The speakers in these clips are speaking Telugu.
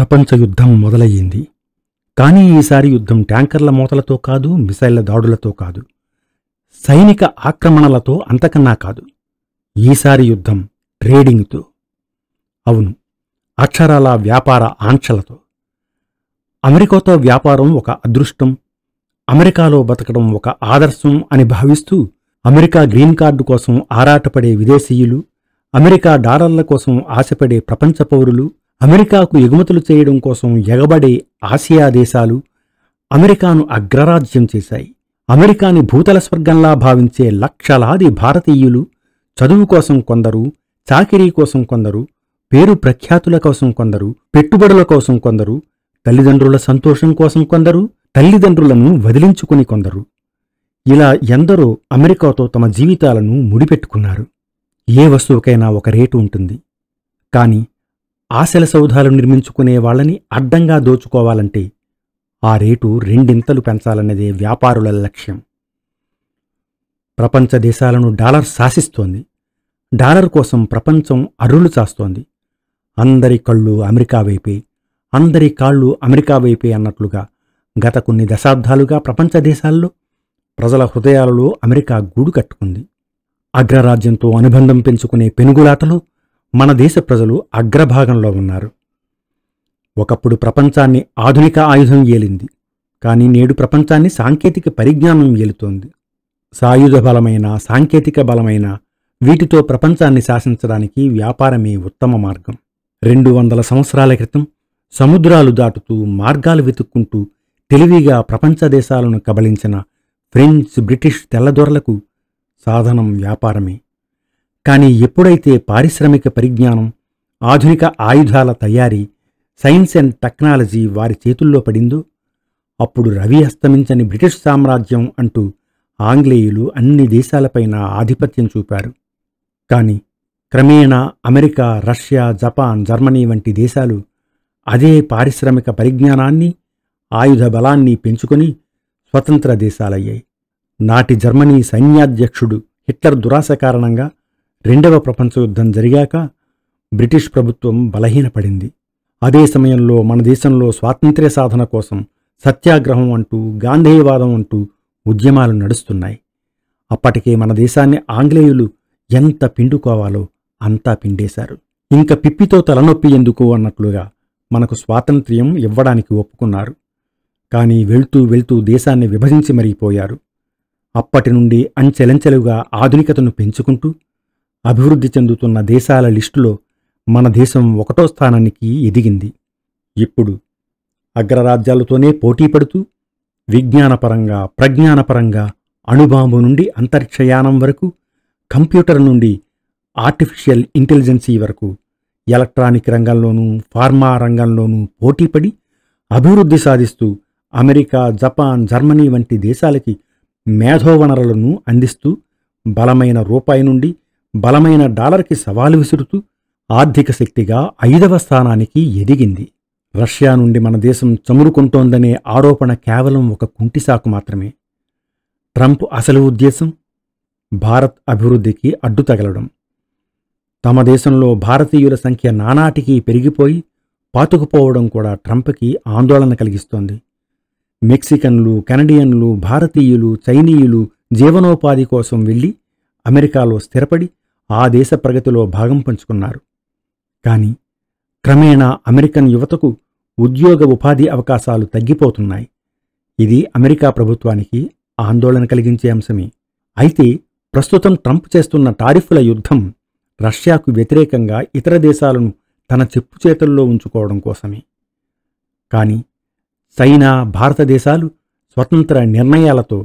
ప్రపంచ యుద్ధం మొదలయ్యింది. కానీ ఈసారి యుద్ధం ట్యాంకర్ల మోతలతో కాదు, మిసైళ్ల దాడులతో కాదు, సైనిక ఆక్రమణలతో అంతకన్నా కాదు. ఈసారి యుద్ధం ట్రేడింగ్తో. అవును, అక్షరాల వ్యాపార ఆంక్షలతో. అమెరికాతో వ్యాపారం ఒక అదృష్టం, అమెరికాలో బతకడం ఒక ఆదర్శం అని భావిస్తూ అమెరికా గ్రీన్ కార్డు కోసం ఆరాటపడే విదేశీయులు, అమెరికా డాలర్ల కోసం ఆశపడే ప్రపంచ పౌరులు, అమెరికాకు ఎగుమతులు చేయడం కోసం ఎగబడే ఆసియా దేశాలు అమెరికాను అగ్రరాజ్యం చేశాయి. అమెరికాని భూతల స్వర్గంలా భావించే లక్షలాది భారతీయులు చదువు కోసం కొందరు, చాకిరీ కోసం కొందరు, పేరు ప్రఖ్యాతుల కోసం కొందరు, పెట్టుబడుల కోసం కొందరు, తల్లిదండ్రుల సంతోషం కోసం కొందరు, తల్లిదండ్రులను వదిలించుకుని కొందరు, ఇలా ఎందరో అమెరికాతో తమ జీవితాలను ముడిపెట్టుకున్నారు. ఏ వస్తువుకైనా ఒక రేటు ఉంటుంది. కాని ఆశల సౌధాలు నిర్మించుకునే వాళ్ళని అడ్డంగా దోచుకోవాలంటే ఆ రేటు రెండింతలు పెంచాలన్నదే వ్యాపారుల లక్ష్యం. ప్రపంచ దేశాలను డాలర్ శాసిస్తోంది. డాలర్ కోసం ప్రపంచం అర్రులు చాస్తోంది. అందరి కళ్ళు అమెరికా వైపే, అందరి కాళ్ళు అమెరికా వైపే అన్నట్లుగా గత కొన్ని దశాబ్దాలుగా ప్రపంచ దేశాల్లో ప్రజల హృదయాలలో అమెరికా గూడు కట్టుకుంది. అగ్రరాజ్యంతో అనుబంధం పెంచుకునే పెనుగులాటలో మన దేశ ప్రజలు అగ్రభాగంలో ఉన్నారు. ఒకప్పుడు ప్రపంచాన్ని ఆధునిక ఆయుధం ఏలింది. కానీ నేడు ప్రపంచాన్ని సాంకేతిక పరిజ్ఞానం ఏలుతోంది. సాయుధ బలమైన, సాంకేతిక బలమైన వీటితో ప్రపంచాన్ని శాసించడానికి వ్యాపారమే ఉత్తమ మార్గం. 200 సంవత్సరాల క్రితం సముద్రాలు దాటుతూ మార్గాలు వెతుక్కుంటూ తెలివిగా ప్రపంచ దేశాలను కబళించిన ఫ్రెంచ్, బ్రిటిష్ తెల్లదొరలకు సాధనం వ్యాపారమే. కాని ఎప్పుడైతే పారిశ్రామిక పరిజ్ఞానం, ఆధునిక ఆయుధాల తయారీ, సైన్స్ అండ్ టెక్నాలజీ వారి చేతుల్లో పడిందో అప్పుడు రవి అస్తమించని బ్రిటిష్ సామ్రాజ్యం అంటూ ఆంగ్లేయులు అన్ని దేశాలపైన ఆధిపత్యం చూపారు. కాని క్రమేణా అమెరికా, రష్యా, జపాన్, జర్మనీ వంటి దేశాలు అదే పారిశ్రామిక పరిజ్ఞానాన్ని, ఆయుధ బలాన్ని పెంచుకొని స్వతంత్ర దేశాలయ్యాయి. నాటి జర్మనీ సైన్యాధ్యక్షుడు హిట్లర్ దురాశ కారణంగా 2వ ప్రపంచ యుద్ధం జరిగాక బ్రిటిష్ ప్రభుత్వం బలహీనపడింది. అదే సమయంలో మన దేశంలో స్వాతంత్ర్య సాధన కోసం సత్యాగ్రహం అంటూ, గాంధేయవాదం అంటూ ఉద్యమాలు నడుస్తున్నాయి. అప్పటికే మన దేశాన్ని ఆంగ్లేయులు ఎంత పిండుకోవాలో అంతా పిండేశారు. ఇంక పిప్పితో తలనొప్పి ఎందుకు అన్నట్లుగా మనకు స్వాతంత్ర్యం ఇవ్వడానికి ఒప్పుకున్నారు. కానీ వెళ్తూ వెళ్తూ దేశాన్ని విభజించి మరిగిపోయారు. అప్పటి నుండి అంచెలంచెలుగా ఆధునికతను పెంచుకుంటూ అభివృద్ధి చెందుతున్న దేశాల లిస్టులో మన దేశం 1వ స్థానానికి ఎదిగింది. ఇప్పుడు అగ్రరాజ్యాలతోనే పోటీ పడుతూ విజ్ఞానపరంగా, ప్రజ్ఞానపరంగా అణుబాంబు నుండి అంతరిక్షయానం వరకు, కంప్యూటర్ నుండి ఆర్టిఫిషియల్ ఇంటెలిజెన్సీ వరకు ఎలక్ట్రానిక్ రంగంలోనూ, ఫార్మా రంగంలోనూ పోటీపడి అభివృద్ధి సాధిస్తూ అమెరికా, జపాన్, జర్మనీ వంటి దేశాలకి మేధోవనరులను అందిస్తూ బలమైన రూపాయి నుండి బలమైన డాలర్కి సవాలు విసురుతూ ఆర్థిక శక్తిగా 5వ స్థానానికి ఎదిగింది. రష్యా నుండి మన దేశం చమురుకుంటోందనే ఆరోపణ కేవలం ఒక కుంటిసాకు మాత్రమే. ట్రంప్ అసలు ఉద్దేశం భారత్ అభివృద్ధికి అడ్డు తగలడం. తమ దేశంలో భారతీయుల సంఖ్య నానాటికి పెరిగిపోయి పాతుకుపోవడం కూడా ట్రంప్కి ఆందోళన కలిగిస్తోంది. మెక్సికన్లు, కెనడియన్లు, భారతీయులు, చైనీయులు జీవనోపాధి కోసం వెళ్లి అమెరికాలో స్థిరపడి ఆ దేశ ప్రగతిలో భాగం పంచుకున్నారు. కాని క్రమేణా అమెరికన్ యువతకు ఉద్యోగ ఉపాధి అవకాశాలు తగ్గిపోతున్నాయి. ఇది అమెరికా ప్రభుత్వానికి ఆందోళన కలిగించే అంశమే. అయితే ప్రస్తుతం ట్రంప్ చేస్తున్న టారిఫ్ల యుద్ధం రష్యాకు వ్యతిరేకంగా ఇతర దేశాలను తన చెప్పు చేతుల్లో ఉంచుకోవడం కోసమే. కాని చైనా, భారతదేశాలు స్వతంత్ర నిర్ణయాలతో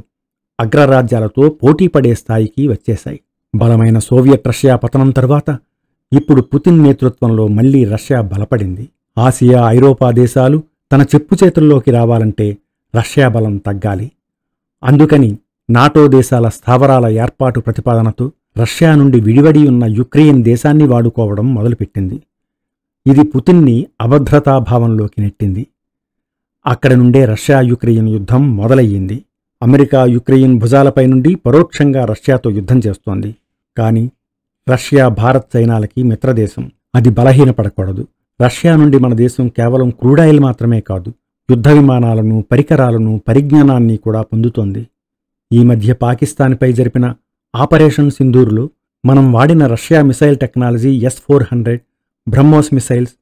అగ్రరాజ్యాలతో పోటీపడే స్థాయికి వచ్చేశాయి. బలమైన సోవియట్ రష్యా పతనం తరువాత ఇప్పుడు పుతిన్ నేతృత్వంలో మళ్లీ రష్యా బలపడింది. ఆసియా, ఐరోపా దేశాలు తన చెప్పు చేతుల్లోకి రావాలంటే రష్యా బలం తగ్గాలి. అందుకని నాటో దేశాల స్థావరాల ఏర్పాటు ప్రతిపాదనతో రష్యా నుండి విడివడి ఉన్న యుక్రెయిన్ దేశాన్ని వాడుకోవడం మొదలుపెట్టింది. ఇది పుతిన్ని అభద్రతాభావంలోకి నెట్టింది. అక్కడి నుండే రష్యా యుక్రెయిన్ యుద్ధం మొదలయ్యింది. అమెరికా యుక్రెయిన్ భుజాలపై నుండి పరోక్షంగా రష్యాతో యుద్ధం చేస్తోంది. కాని రష్యా భారత్ చైనాలకి మిత్రదేశం. అది బలహీనపడకూడదు. రష్యా నుండి మన దేశం కేవలం క్రూడాయిల్ మాత్రమే కాదు, యుద్ధ విమానాలను, పరికరాలను, పరిజ్ఞానాన్ని కూడా పొందుతోంది. ఈ మధ్య పాకిస్తాన్పై జరిపిన ఆపరేషన్ సింధూర్లో మనం వాడిన Russia missile technology S-400, BrahMos missiles,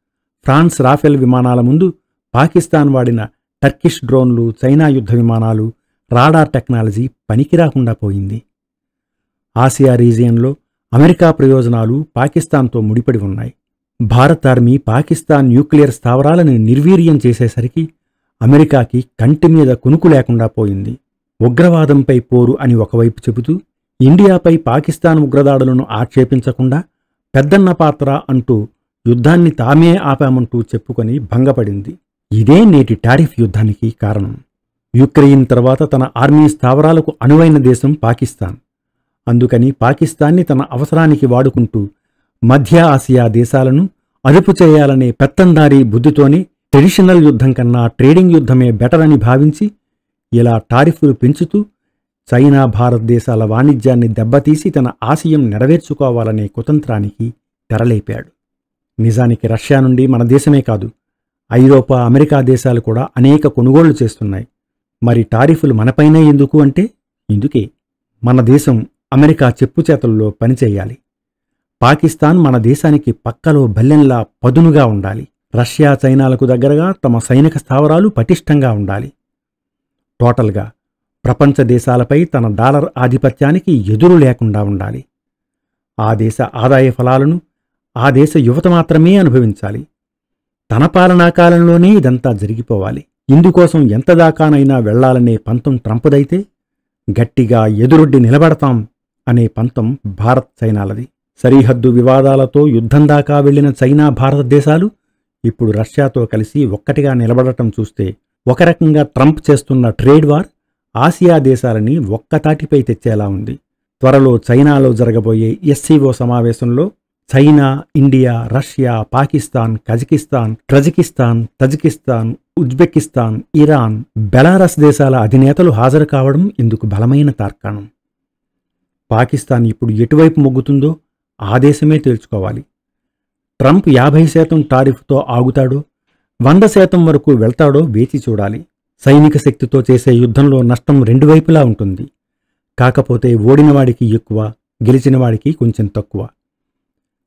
France Rafale విమానాల ముందు పాకిస్తాన్ వాడిన టర్కిష్ డ్రోన్లు, చైనా యుద్ధ విమానాలు, రాడార్ టెక్నాలజీ పనికిరాకుండా పోయింది. ఆసియా రీజియన్లో అమెరికా ప్రయోజనాలు పాకిస్తాన్తో ముడిపడి ఉన్నాయి. భారత్ ఆర్మీ పాకిస్తాన్ న్యూక్లియర్ స్థావరాలను నిర్వీర్యం చేసేసరికి అమెరికాకి కంటి మీద కునుకు లేకుండా పోయింది. ఉగ్రవాదంపై పోరు అని ఒకవైపు చెబుతూ, ఇండియాపై పాకిస్తాన్ ఉగ్రదాడులను ఆక్షేపించకుండా పెద్దన్న పాత్ర అంటూ యుద్ధాన్ని తామే ఆపామంటూ చెప్పుకొని భంగపడింది. ఇదే నేటి టారిఫ్ యుద్ధానికి కారణం. యుక్రెయిన్ తర్వాత తన ఆర్మీ స్థావరాలకు అనువైన దేశం పాకిస్తాన్. అందుకని పాకిస్తాన్ని తన అవసరానికి వాడుకుంటూ మధ్య ఆసియా దేశాలను అదుపు చేయాలనే పెత్తందారీ బుద్ధితోనే ట్రెడిషనల్ యుద్ధం కన్నా ట్రేడింగ్ యుద్ధమే బెటర్ అని భావించి ఇలా టారిఫ్లు పెంచుతూ చైనా, భారతదేశాల వాణిజ్యాన్ని దెబ్బతీసి తన ఆశయం నెరవేర్చుకోవాలనే కుతంత్రానికి తెరలేపాడు. నిజానికి రష్యా నుండి మన దేశమే కాదు, ఐరోపా, అమెరికా దేశాలు కూడా అనేక కొనుగోళ్లు చేస్తున్నాయి. మరి టారిఫ్లు మనపైనే ఎందుకు అంటే ఇందుకే. మన దేశం అమెరికా చెప్పుచేతల్లో పనిచేయాలి. పాకిస్తాన్ మన దేశానికి పక్కలో బల్లెంలా పదునుగా ఉండాలి. రష్యా, చైనాలకు దగ్గరగా తమ సైనిక స్థావరాలు పటిష్టంగా ఉండాలి. టోటల్గా ప్రపంచ దేశాలపై తన డాలర్ ఆధిపత్యానికి ఎదురు లేకుండా ఉండాలి. ఆ దేశ ఆదాయ ఫలాలను ఆ దేశ యువత మాత్రమే అనుభవించాలి. తన పాలనాకాలంలోనే ఇదంతా జరిగిపోవాలి. ఇందుకోసం ఎంతదాకానైనా వెళ్లాలనే పంతం ట్రంప్దైతే గట్టిగా ఎదురొడ్డి నిలబడతాం అనే పంతం భారత్, చైనాలది. సరిహద్దు వివాదాలతో యుద్ధం దాకా వెళ్లిన చైనా, భారతదేశాలు ఇప్పుడు రష్యాతో కలిసి ఒక్కటిగా నిలబడటం చూస్తే ఒక రకంగా ట్రంప్ చేస్తున్న ట్రేడ్ వార్ ఆసియా దేశాలని ఒక్కతాటిపై తెచ్చేలా ఉంది. త్వరలో చైనాలో జరగబోయే SCO సమావేశంలో China, India, Russia, Pakistan, Kazakhstan, Tajikistan, Uzbekistan, Iran, Belarus దేశాల అధినేతలు హాజరు కావడం ఇందుకు బలమైన తార్కాణం. పాకిస్తాన్ ఇప్పుడు ఎటువైపు మొగ్గుతుందో ఆ దేశమే తేల్చుకోవాలి. ట్రంప్ 50% టారిఫ్తో ఆగుతాడో 100% వరకు వెళ్తాడో వేచి చూడాలి. సైనిక శక్తితో చేసే యుద్ధంలో నష్టం రెండు వైపులా ఉంటుంది. కాకపోతే ఓడినవాడికి ఎక్కువ, గెలిచినవాడికి కొంచెం తక్కువ.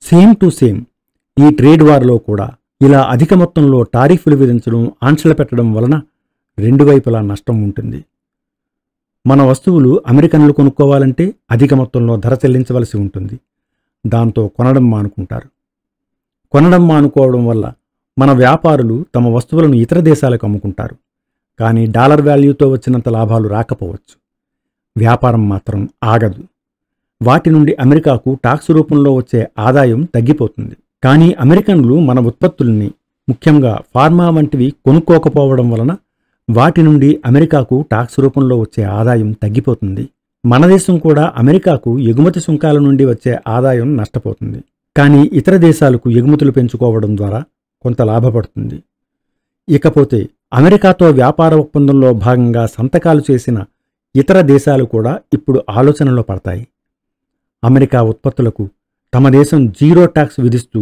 సేమ్ టు సేమ్ ఈ ట్రేడ్ వార్లో కూడా ఇలా అధిక మొత్తంలో టారిఫ్లు విధించడం, ఆంక్షలు పెట్టడం వలన రెండు వైపులా నష్టం ఉంటుంది. మన వస్తువులు అమెరికన్లు కొనుక్కోవాలంటే అధిక మొత్తంలో ధర చెల్లించవలసి ఉంటుంది. దాంతో కొనడం మానుకుంటారు. కొనడం మానుకోవడం వల్ల మన వ్యాపారులు తమ వస్తువులను ఇతర దేశాలకు అమ్ముకుంటారు. కానీ డాలర్ వాల్యూతో వచ్చినంత లాభాలు రాకపోవచ్చు. వ్యాపారం మాత్రం ఆగదు. వాటి నుండి అమెరికాకు టాక్స్ రూపంలో వచ్చే ఆదాయం తగ్గిపోతుంది. కానీ అమెరికన్లు మన ఉత్పత్తుల్ని, ముఖ్యంగా ఫార్మా వంటివి కొనుక్కోకపోవడం వలన వాటి నుండి అమెరికాకు టాక్స్ రూపంలో వచ్చే ఆదాయం తగ్గిపోతుంది. మన దేశం కూడా అమెరికాకు ఎగుమతి సుంకాల నుండి వచ్చే ఆదాయం నష్టపోతుంది. కానీ ఇతర దేశాలకు ఎగుమతులు పెంచుకోవడం ద్వారా కొంత లాభపడుతుంది. ఇకపోతే అమెరికాతో వ్యాపార ఒప్పందంలో భాగంగా సంతకాలు చేసిన ఇతర దేశాలు కూడా ఇప్పుడు ఆలోచనలో పడతాయి. అమెరికా ఉత్పత్తులకు తమ దేశం 0 ట్యాక్స్ విధిస్తూ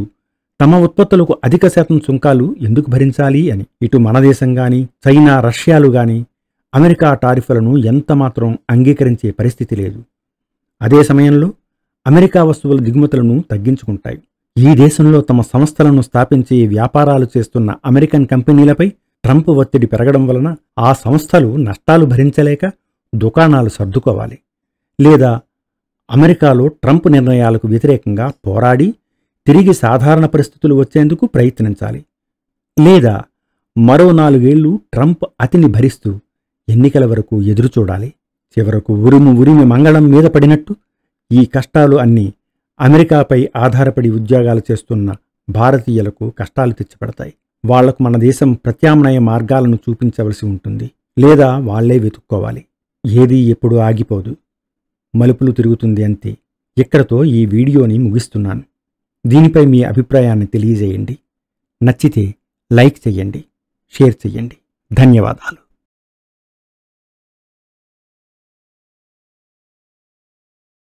తమ ఉత్పత్తులకు అధిక శాతం సుంకాలు ఎందుకు భరించాలి అని. ఇటు మన దేశం గాని, చైనా, రష్యాలు గాని అమెరికా టారిఫ్లను ఎంతమాత్రం అంగీకరించే పరిస్థితి లేదు. అదే సమయంలో అమెరికా వస్తువుల దిగుమతులను తగ్గించుకుంటాయి. ఈ దేశంలో తమ సంస్థలను స్థాపించి వ్యాపారాలు చేస్తున్న అమెరికన్ కంపెనీలపై ట్రంప్ ఒత్తిడి పెరగడం వలన ఆ సంస్థలు నష్టాలు భరించలేక దుకాణాలు సర్దుకోవాలి. లేదా అమెరికాలో ట్రంప్ నిర్ణయాలకు వ్యతిరేకంగా పోరాడి తిరిగి సాధారణ పరిస్థితులు వచ్చేందుకు ప్రయత్నించాలి. లేదా మరో 4 ఏళ్లు ట్రంప్ అతిని భరిస్తూ ఎన్నికల వరకు ఎదురుచూడాలి. చివరకు ఉరిమి మంగళం మీద పడినట్టు ఈ కష్టాలు అన్నీ అమెరికాపై ఆధారపడి ఉద్యోగాలు చేస్తున్న భారతీయులకు కష్టాలు తెచ్చిపెడతాయి. వాళ్లకు మన దేశం ప్రత్యామ్నాయ మార్గాలను చూపించవలసి ఉంటుంది. లేదా వాళ్లే వెతుక్కోవాలి. ఏదీ ఎప్పుడూ ఆగిపోదు, మలుపులు తిరుగుతుంది అంతే. ఇక్కడతో ఈ వీడియోని ముగిస్తున్నాను. దీనిపై మీ అభిప్రాయాన్ని తెలియజేయండి. నచ్చితే లైక్ చెయ్యండి, షేర్ చెయ్యండి. ధన్యవాదాలు.